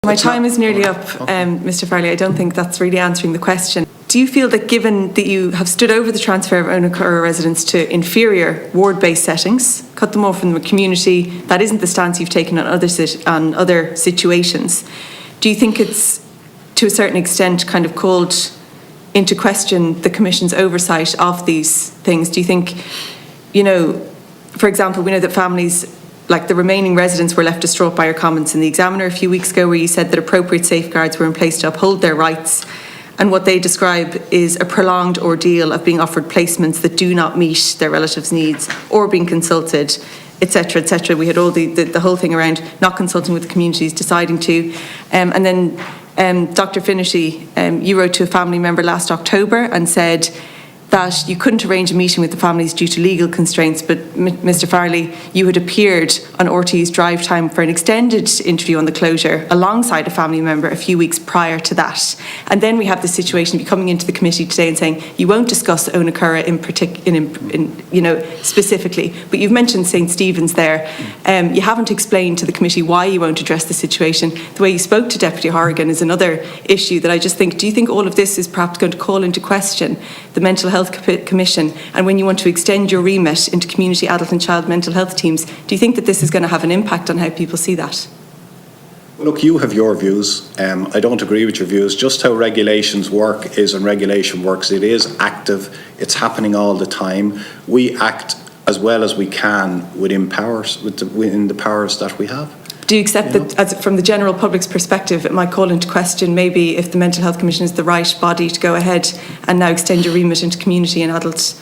My time is nearly up, Mr. Farley. I don't think that's really answering the question. Do you feel that given that you have stood over the transfer of Ona Curra residents to inferior ward-based settings, cut them off from the community, that isn't the stance you've taken on other situations, do you think it's to a certain extent kind of called into question the Commission's oversight of these things? Do you think, you know, for example, we know that families like the remaining residents were left distraught by your comments in the Examiner a few weeks ago, where you said that appropriate safeguards were in place to uphold their rights, and what they describe is a prolonged ordeal of being offered placements that do not meet their relatives' needs or being consulted, etc., etc. We had all the whole thing around not consulting with the communities, deciding to. And then Dr. Finnerty, you wrote to a family member last October and said that you couldn't arrange a meeting with the families due to legal constraints, but Mr. Farley, you had appeared on RTÉ's Drive Time for an extended interview on the closure alongside a family member a few weeks prior to that. And then we have the situation of you coming into the committee today and saying you won't discuss Ona Curra specifically, but you've mentioned St. Stephen's there. You haven't explained to the committee why you won't address the situation. The way you spoke to Deputy Horrigan is another issue that I just think, do you think all of this is perhaps going to call into question the Mental Health Commission, and when you want to extend your remit into community adult and child mental health teams, do you think that this is going to have an impact on how people see that? Well, look, you have your views. I don't agree with your views. Just how regulations work is, and regulation works, it is active, it's happening all the time. We act as well as we can within the powers that we have. Do you accept that, as from the general public's perspective, it might call into question maybe if the Mental Health Commission is the right body to go ahead and now extend your remit into community and adult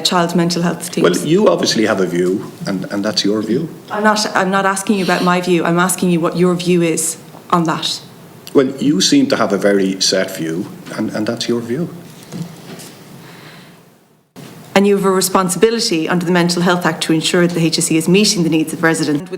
child mental health teams? Well, you obviously have a view, and that's your view. I'm not asking you about my view. I'm asking you what your view is on that. Well, you seem to have a very set view, and that's your view. And you have a responsibility under the Mental Health Act to ensure that the HSE is meeting the needs of residents.